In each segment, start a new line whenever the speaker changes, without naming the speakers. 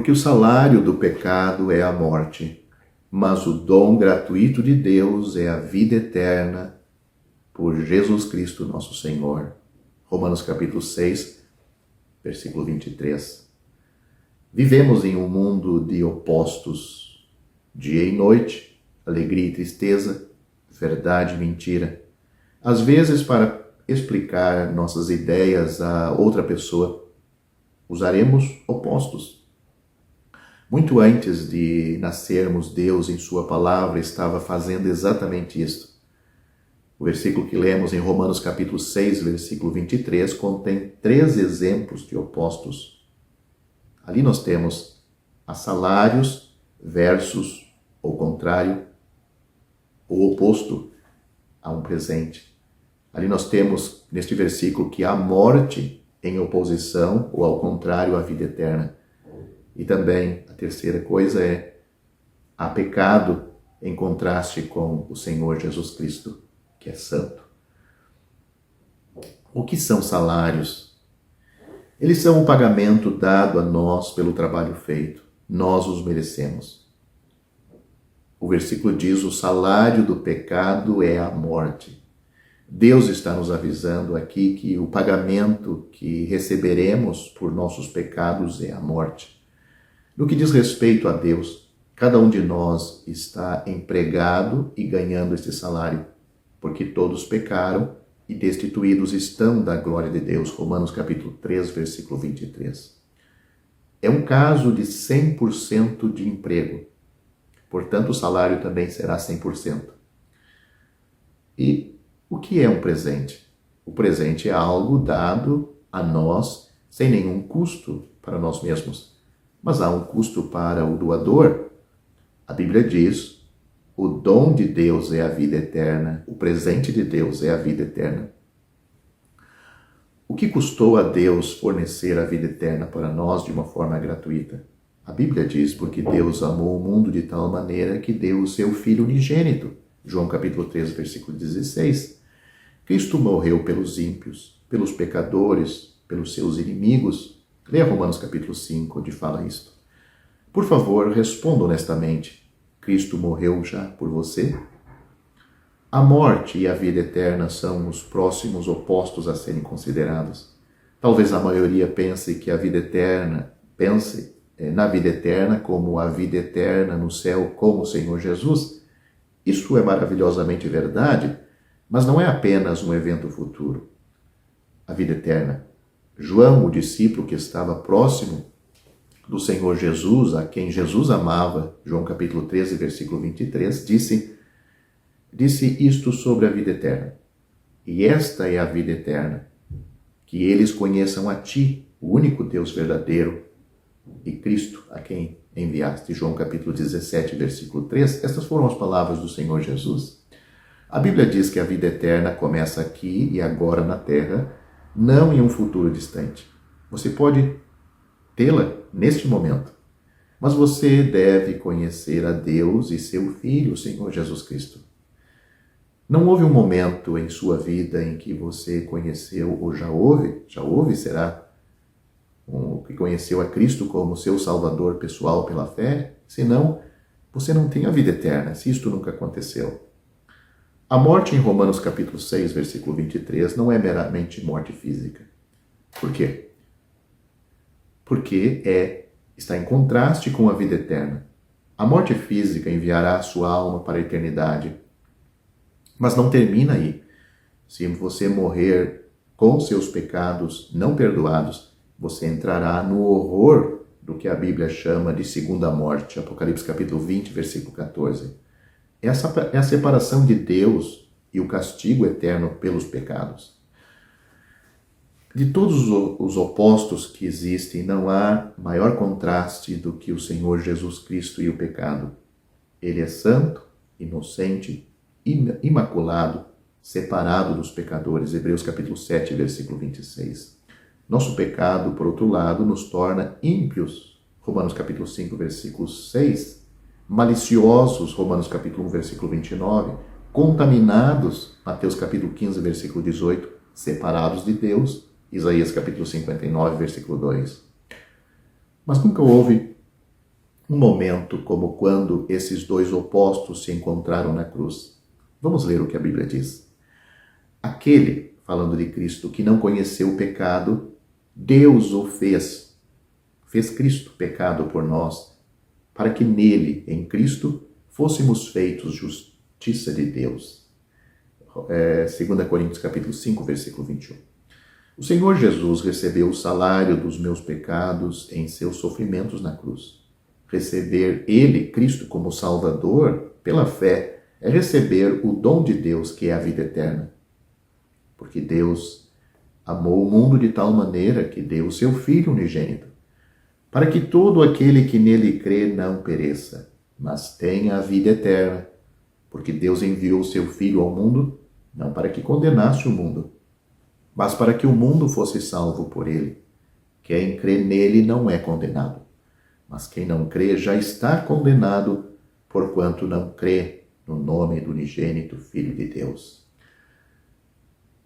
Porque o salário do pecado é a morte, mas o dom gratuito de Deus é a vida eterna por Jesus Cristo nosso Senhor. Romanos capítulo 6, versículo 23. Vivemos em um mundo de opostos, dia e noite, alegria e tristeza, verdade e mentira. Às vezes, para explicar nossas ideias a outra pessoa, usaremos opostos. Muito antes de nascermos, Deus, em sua palavra, estava fazendo exatamente isto. O versículo que lemos em Romanos capítulo 6, versículo 23, contém 3 exemplos de opostos. Ali nós temos a salários versus o contrário, o oposto a um presente. Ali nós temos, neste versículo, que há morte em oposição ou ao contrário à vida eterna. E também a terceira coisa é há pecado em contraste com o Senhor Jesus Cristo, que é santo. O que são salários? Eles são o pagamento dado a nós pelo trabalho feito. Nós os merecemos. O versículo diz: o salário do pecado é a morte. Deus está nos avisando aqui que o pagamento que receberemos por nossos pecados é a morte. No que diz respeito a Deus, cada um de nós está empregado e ganhando este salário, porque todos pecaram e destituídos estão da glória de Deus. Romanos capítulo 3, versículo 23. É um caso de 100% de emprego. Portanto, o salário também será 100%. E o que é um presente? O presente é algo dado a nós sem nenhum custo para nós mesmos. Mas há um custo para o doador. A Bíblia diz: o dom de Deus é a vida eterna, o presente de Deus é a vida eterna. O que custou a Deus fornecer a vida eterna para nós de uma forma gratuita? A Bíblia diz: porque Deus amou o mundo de tal maneira que deu o seu Filho unigênito. João capítulo 3, versículo 16. Cristo morreu pelos ímpios, pelos pecadores, pelos seus inimigos. Leia Romanos capítulo 5, onde fala isto. Por favor, responda honestamente. Cristo morreu já por você? A morte e a vida eterna são os próximos opostos a serem considerados. Talvez a maioria pense na vida eterna como a vida eterna no céu com o Senhor Jesus. Isso é maravilhosamente verdade, mas não é apenas um evento futuro. A vida eterna. João, o discípulo que estava próximo do Senhor Jesus, a quem Jesus amava, João capítulo 13, versículo 23, disse isto sobre a vida eterna. E esta é a vida eterna, que eles conheçam a ti, o único Deus verdadeiro, e Cristo, a quem enviaste. João capítulo 17, versículo 3. Estas foram as palavras do Senhor Jesus. A Bíblia diz que a vida eterna começa aqui e agora na terra, não em um futuro distante. Você pode tê-la neste momento, mas você deve conhecer a Deus e seu Filho, o Senhor Jesus Cristo. Não houve um momento em sua vida em que você conheceu, ou já houve, será, que conheceu a Cristo como seu Salvador pessoal pela fé? Senão, você não tem a vida eterna, se isto nunca aconteceu. A morte em Romanos capítulo 6, versículo 23, não é meramente morte física. Por quê? Porque está em contraste com a vida eterna. A morte física enviará a sua alma para a eternidade, mas não termina aí. Se você morrer com seus pecados não perdoados, você entrará no horror do que a Bíblia chama de segunda morte. Apocalipse capítulo 20, versículo 14. Essa é a separação de Deus e o castigo eterno pelos pecados. De todos os opostos que existem, não há maior contraste do que o Senhor Jesus Cristo e o pecado. Ele é santo, inocente, imaculado, separado dos pecadores. Hebreus capítulo 7, versículo 26. Nosso pecado, por outro lado, nos torna ímpios. Romanos capítulo 5, versículo 6. Maliciosos, Romanos capítulo 1, versículo 29, contaminados, Mateus capítulo 15, versículo 18, separados de Deus, Isaías capítulo 59, versículo 2. Mas nunca houve um momento como quando esses dois opostos se encontraram na cruz. Vamos ler o que a Bíblia diz. Aquele, falando de Cristo, que não conheceu o pecado, Deus o fez Cristo pecado por nós, para que nele, em Cristo, fôssemos feitos justiça de Deus. 2 Coríntios capítulo 5, versículo 21. O Senhor Jesus recebeu o salário dos meus pecados em seus sofrimentos na cruz. Receber ele, Cristo, como Salvador, pela fé, é receber o dom de Deus, que é a vida eterna. Porque Deus amou o mundo de tal maneira que deu o seu Filho unigênito, para que todo aquele que nele crê não pereça, mas tenha a vida eterna. Porque Deus enviou o seu Filho ao mundo, não para que condenasse o mundo, mas para que o mundo fosse salvo por ele. Quem crê nele não é condenado, mas quem não crê já está condenado, porquanto não crê no nome do unigênito Filho de Deus.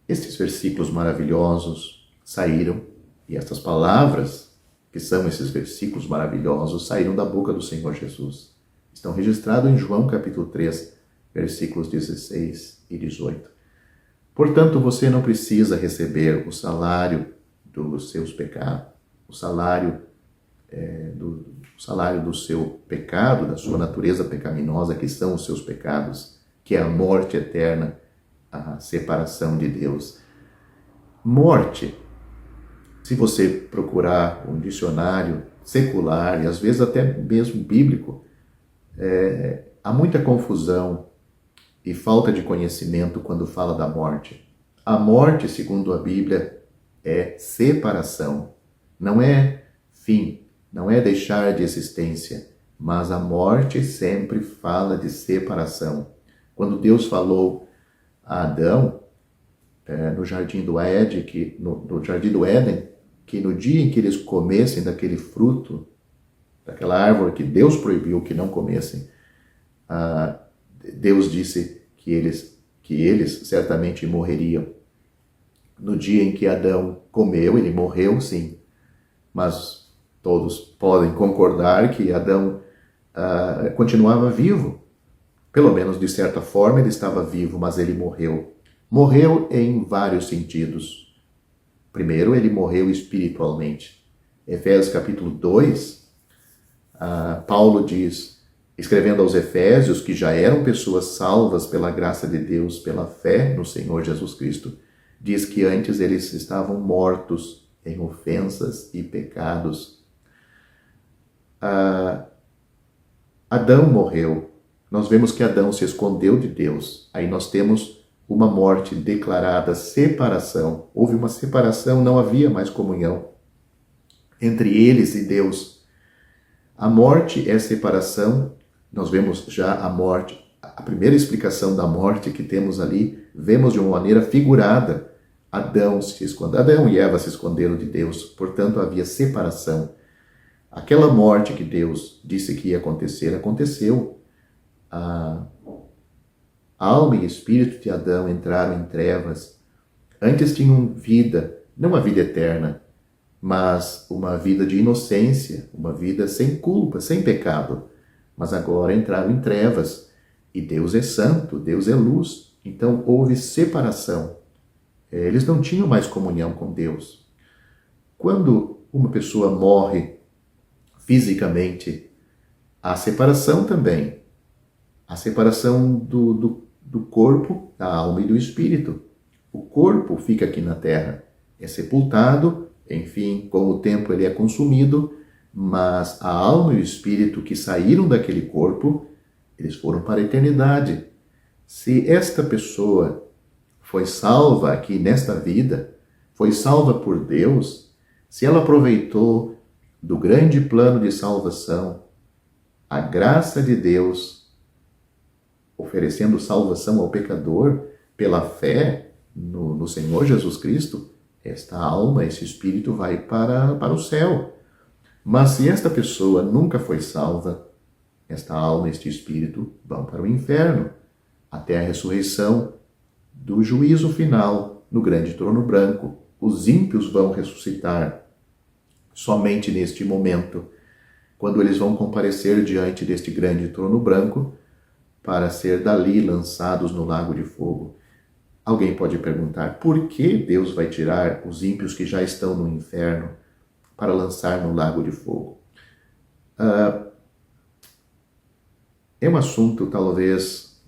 Estes versículos maravilhosos saíram, e estas palavras, que são esses versículos maravilhosos, saíram da boca do Senhor Jesus. Estão registrados em João capítulo 3, versículos 16 e 18. Portanto, você não precisa receber o salário dos seus pecados, o salário do seu pecado, da sua natureza pecaminosa, que são os seus pecados, que é a morte eterna, a separação de Deus. Morte, se você procurar um dicionário secular e às vezes até mesmo bíblico, há muita confusão e falta de conhecimento quando fala da morte. A morte, segundo a Bíblia, é separação. Não é fim, não é deixar de existência, mas a morte sempre fala de separação. Quando Deus falou a Adão, no Jardim do Éden, que no dia em que eles comessem daquele fruto, daquela árvore que Deus proibiu que não comessem, Deus disse que eles certamente morreriam. No dia em que Adão comeu, ele morreu, sim, mas todos podem concordar que Adão continuava vivo. Pelo menos de certa forma ele estava vivo, mas ele morreu. Morreu em vários sentidos. Primeiro, ele morreu espiritualmente. Efésios capítulo 2, Paulo diz, escrevendo aos Efésios, que já eram pessoas salvas pela graça de Deus, pela fé no Senhor Jesus Cristo, diz que antes eles estavam mortos em ofensas e pecados. Adão morreu. Nós vemos que Adão se escondeu de Deus. Aí nós temos uma morte declarada, separação. Houve uma separação, não havia mais comunhão entre eles e Deus. A morte é separação. Nós vemos já a morte, a primeira explicação da morte que temos ali, vemos de uma maneira figurada. Adão e Eva se esconderam de Deus, portanto havia separação. Aquela morte que Deus disse que ia acontecer, aconteceu. A alma e espírito de Adão entraram em trevas. Antes tinham vida, não uma vida eterna, mas uma vida de inocência, uma vida sem culpa, sem pecado. Mas agora entraram em trevas. E Deus é santo, Deus é luz. Então houve separação. Eles não tinham mais comunhão com Deus. Quando uma pessoa morre fisicamente, há separação também. A separação do corpo, da alma e do espírito. O corpo fica aqui na terra, é sepultado, enfim, com o tempo ele é consumido, mas a alma e o espírito que saíram daquele corpo, eles foram para a eternidade. Se esta pessoa foi salva aqui nesta vida, foi salva por Deus, se ela aproveitou do grande plano de salvação, a graça de Deus, oferecendo salvação ao pecador pela fé no Senhor Jesus Cristo, esta alma, esse espírito vai para o céu. Mas se esta pessoa nunca foi salva, esta alma, este espírito vão para o inferno, até a ressurreição do juízo final no grande trono branco. Os ímpios vão ressuscitar somente neste momento, quando eles vão comparecer diante deste grande trono branco para ser dali lançados no lago de fogo. Alguém pode perguntar, por que Deus vai tirar os ímpios que já estão no inferno para lançar no lago de fogo? É um assunto, talvez,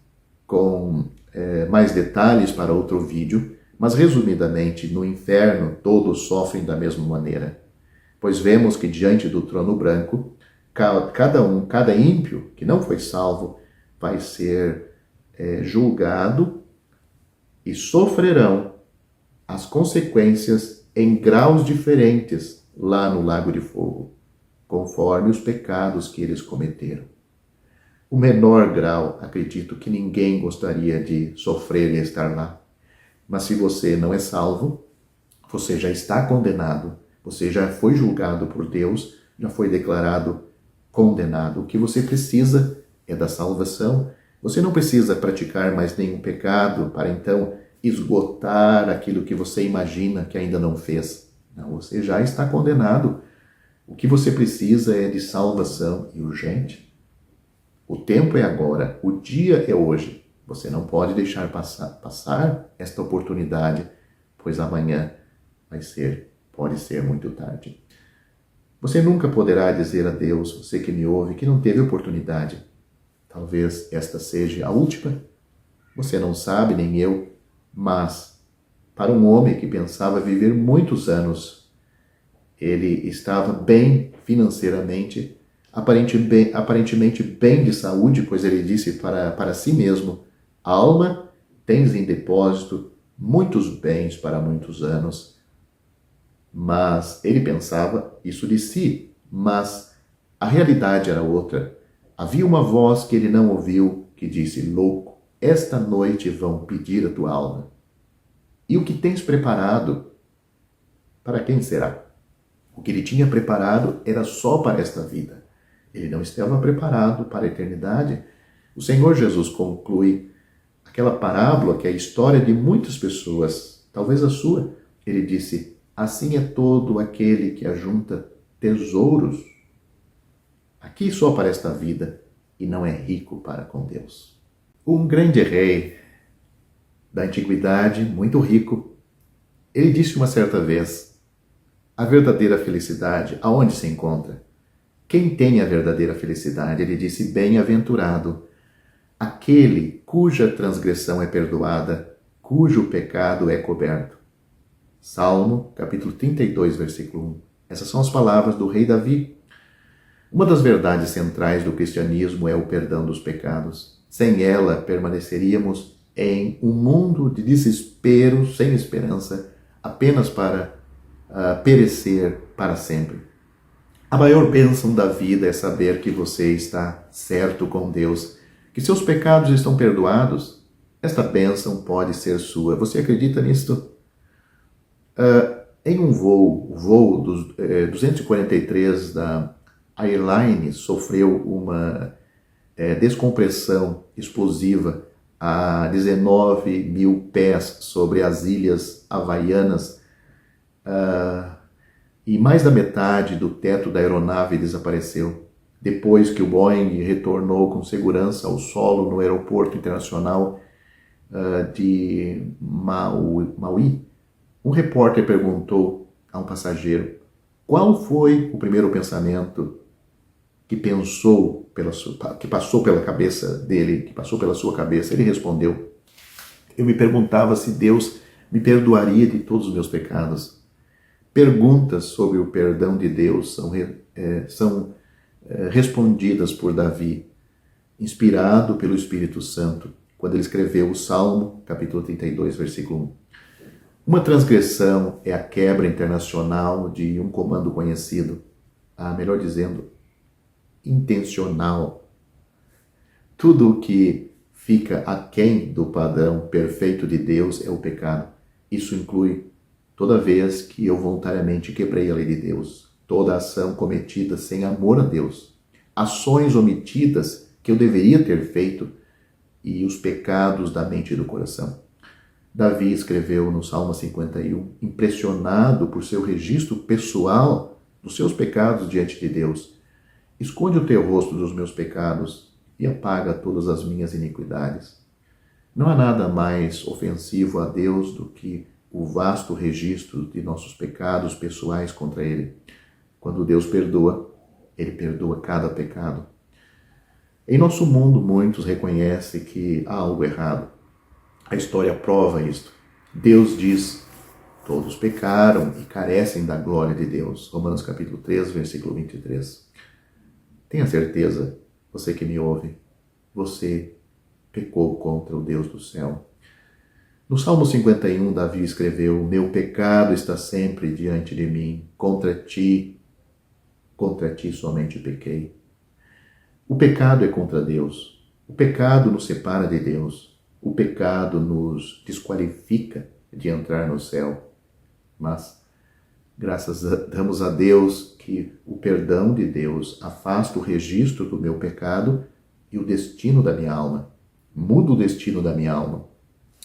com mais detalhes para outro vídeo, mas resumidamente, no inferno todos sofrem da mesma maneira. Pois vemos que diante do trono branco, cada ímpio que não foi salvo vai ser julgado e sofrerão as consequências em graus diferentes lá no lago de fogo, conforme os pecados que eles cometeram. O menor grau, acredito que ninguém gostaria de sofrer e estar lá. Mas se você não é salvo, você já está condenado, você já foi julgado por Deus, já foi declarado condenado. O que você precisa é da salvação. Você não precisa praticar mais nenhum pecado para então esgotar aquilo que você imagina que ainda não fez. Não, você já está condenado. O que você precisa é de salvação e urgente. O tempo é agora, o dia é hoje. Você não pode deixar passar esta oportunidade, pois amanhã pode ser muito tarde. Você nunca poderá dizer a Deus, você que me ouve, que não teve oportunidade. Talvez esta seja a última. Você não sabe, nem eu, mas para um homem que pensava viver muitos anos, ele estava bem financeiramente, aparentemente bem de saúde, pois ele disse para si mesmo, alma, tens em depósito muitos bens para muitos anos. Mas ele pensava isso de si, mas a realidade era outra. Havia uma voz que ele não ouviu, que disse, louco, esta noite vão pedir a tua alma. E o que tens preparado? Para quem será? O que ele tinha preparado era só para esta vida. Ele não estava preparado para a eternidade. O Senhor Jesus conclui aquela parábola que é a história de muitas pessoas, talvez a sua. Ele disse, assim é todo aquele que ajunta tesouros aqui só para esta vida e não é rico para com Deus. Um grande rei da antiguidade, muito rico, ele disse uma certa vez, a verdadeira felicidade, aonde se encontra? Quem tem a verdadeira felicidade? Ele disse, bem-aventurado, aquele cuja transgressão é perdoada, cujo pecado é coberto. Salmo, capítulo 32, versículo 1. Essas são as palavras do rei Davi. Uma das verdades centrais do cristianismo é o perdão dos pecados. Sem ela, permaneceríamos em um mundo de desespero, sem esperança, apenas para perecer para sempre. A maior bênção da vida é saber que você está certo com Deus, que seus pecados estão perdoados. Esta bênção pode ser sua. Você acredita nisto? Em um voo, o voo dos 243 da Airlines sofreu uma descompressão explosiva a 19 mil pés sobre as ilhas havaianas e mais da metade do teto da aeronave desapareceu. Depois que o Boeing retornou com segurança ao solo no aeroporto internacional de Maui, um repórter perguntou a um passageiro qual foi o primeiro pensamento que passou pela cabeça dele, que passou pela sua cabeça. Ele respondeu, eu me perguntava se Deus me perdoaria de todos os meus pecados. Perguntas sobre o perdão de Deus são respondidas por Davi, inspirado pelo Espírito Santo, quando ele escreveu o Salmo, capítulo 32, versículo 1. Uma transgressão é a quebra internacional de um comando conhecido, melhor dizendo, intencional. Tudo o que fica aquém do padrão perfeito de Deus é o pecado. Isso inclui toda vez que eu voluntariamente quebrei a lei de Deus, toda ação cometida sem amor a Deus, ações omitidas que eu deveria ter feito e os pecados da mente e do coração. Davi escreveu no Salmo 51, impressionado por seu registro pessoal dos seus pecados diante de Deus. Esconde o teu rosto dos meus pecados e apaga todas as minhas iniquidades. Não há nada mais ofensivo a Deus do que o vasto registro de nossos pecados pessoais contra Ele. Quando Deus perdoa, Ele perdoa cada pecado. Em nosso mundo, muitos reconhecem que há algo errado. A história prova isto. Deus diz: todos pecaram e carecem da glória de Deus. Romanos capítulo 3, versículo 23. Tenha certeza, você que me ouve, você pecou contra o Deus do céu. No Salmo 51, Davi escreveu: meu pecado está sempre diante de mim, contra ti somente pequei. O pecado é contra Deus. O pecado nos separa de Deus. O pecado nos desqualifica de entrar no céu. Mas damos a Deus que o perdão de Deus afasta o registro do meu pecado e o destino da minha alma. Muda o destino da minha alma.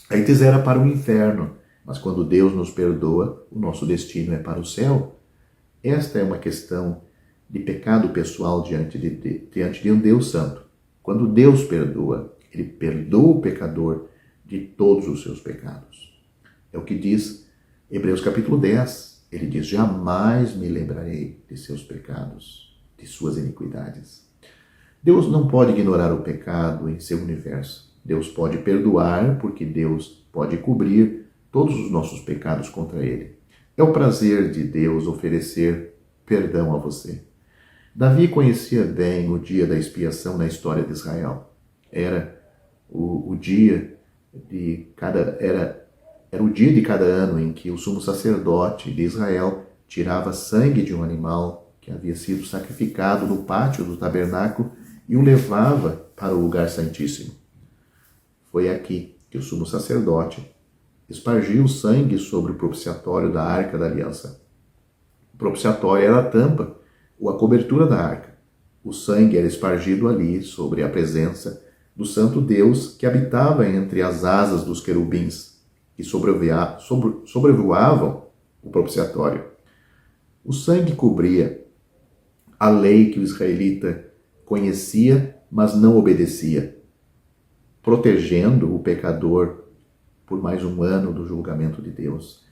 Antes era para o inferno, mas quando Deus nos perdoa, o nosso destino é para o céu. Esta é uma questão de pecado pessoal diante de um Deus santo. Quando Deus perdoa, Ele perdoa o pecador de todos os seus pecados. É o que diz Hebreus capítulo 10. Ele diz: jamais me lembrarei de seus pecados, de suas iniquidades. Deus não pode ignorar o pecado em seu universo. Deus pode perdoar porque Deus pode cobrir todos os nossos pecados contra Ele. É o prazer de Deus oferecer perdão a você. Davi conhecia bem o dia da expiação na história de Israel. Era o dia de cada ano em que o sumo sacerdote de Israel tirava sangue de um animal que havia sido sacrificado no pátio do tabernáculo e o levava para o lugar santíssimo. Foi aqui que o sumo sacerdote espargiu o sangue sobre o propiciatório da Arca da Aliança. O propiciatório era a tampa ou a cobertura da arca. O sangue era espargido ali sobre a presença do santo Deus que habitava entre as asas dos querubins que sobrevoavam o propiciatório. O sangue cobria a lei que o israelita conhecia, mas não obedecia, protegendo o pecador por mais um ano do julgamento de Deus.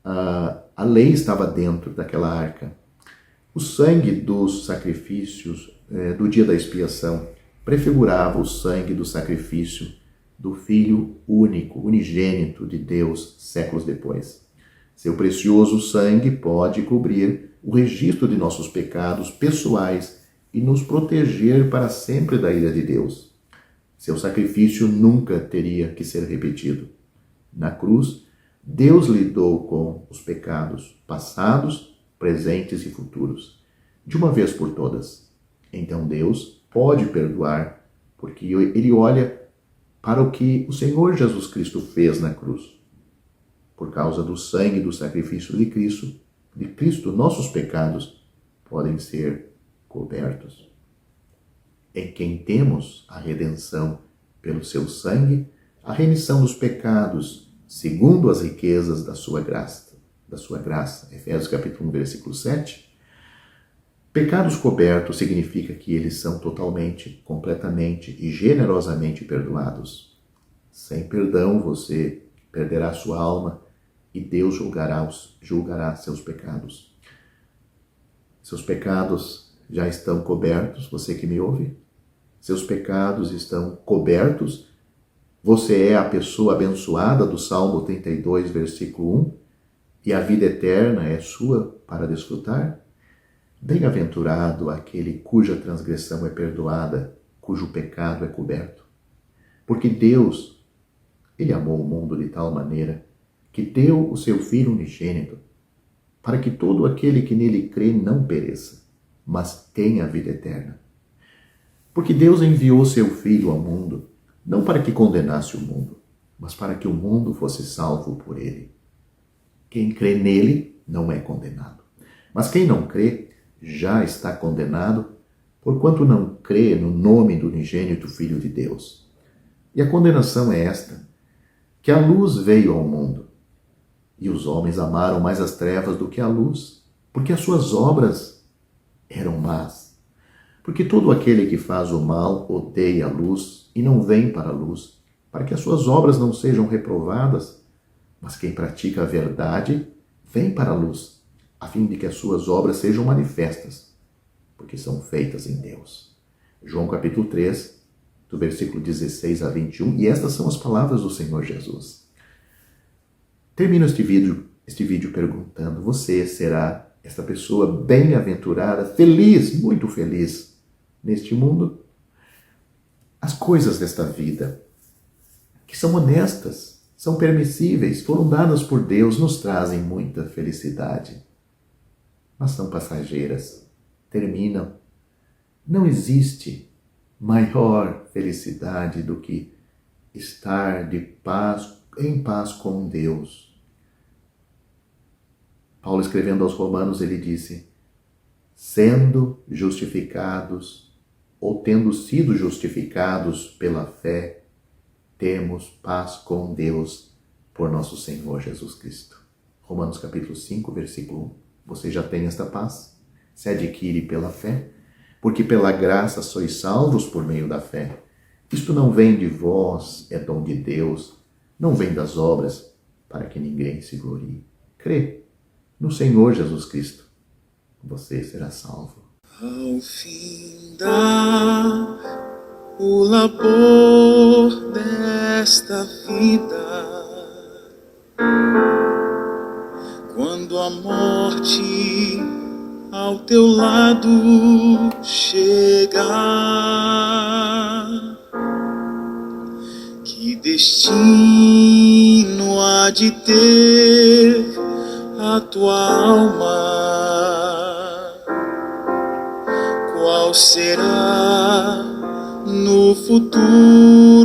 A lei estava dentro daquela arca. O sangue dos sacrifícios do dia da expiação prefigurava o sangue do sacrifício do Filho único, unigênito de Deus, séculos depois. Seu precioso sangue pode cobrir o registro de nossos pecados pessoais e nos proteger para sempre da ira de Deus. Seu sacrifício nunca teria que ser repetido. Na cruz, Deus lidou com os pecados passados, presentes e futuros, de uma vez por todas. Então Deus pode perdoar, porque Ele olha para o que o Senhor Jesus Cristo fez na cruz. Por causa do sangue do sacrifício de Cristo, nossos pecados podem ser cobertos. Em quem temos a redenção pelo seu sangue, a remissão dos pecados, segundo as riquezas da sua graça. Efésios capítulo 1, versículo 7. Pecados cobertos significa que eles são totalmente, completamente e generosamente perdoados. Sem perdão, você perderá sua alma e Deus julgará seus pecados. Seus pecados já estão cobertos, você que me ouve? Seus pecados estão cobertos. Você é a pessoa abençoada do Salmo 32, versículo 1, e a vida eterna é sua para desfrutar? Bem-aventurado aquele cuja transgressão é perdoada, cujo pecado é coberto. Porque Deus, Ele amou o mundo de tal maneira que deu o seu Filho unigênito, para que todo aquele que nele crê não pereça, mas tenha a vida eterna. Porque Deus enviou seu Filho ao mundo, não para que condenasse o mundo, mas para que o mundo fosse salvo por ele. Quem crê nele não é condenado. Mas quem não crê já está condenado, porquanto não crê no nome do unigênito Filho de Deus. E a condenação é esta, que a luz veio ao mundo, e os homens amaram mais as trevas do que a luz, porque as suas obras eram más. Porque todo aquele que faz o mal odeia a luz e não vem para a luz, para que as suas obras não sejam reprovadas. Mas quem pratica a verdade vem para a luz, a fim de que as suas obras sejam manifestas, porque são feitas em Deus. João capítulo 3, do versículo 16 a 21, e estas são as palavras do Senhor Jesus. Termino este vídeo perguntando: você será esta pessoa bem-aventurada, feliz, muito feliz neste mundo? As coisas desta vida, que são honestas, são permissíveis, foram dadas por Deus, nos trazem muita felicidade. Mas são passageiras, terminam. Não existe maior felicidade do que estar em paz com Deus. Paulo, escrevendo aos Romanos, ele disse: sendo justificados, ou tendo sido justificados pela fé, temos paz com Deus por nosso Senhor Jesus Cristo. Romanos capítulo 5, versículo 1. Você já tem esta paz? Se adquire pela fé, porque pela graça sois salvos por meio da fé. Isto não vem de vós, é dom de Deus, não vem das obras, para que ninguém se glorie. Crê no Senhor Jesus Cristo, você será salvo.
Ao findar o labor desta vida, quando a morte ao teu lado chegar, que destino há de ter a tua alma? Qual será no futuro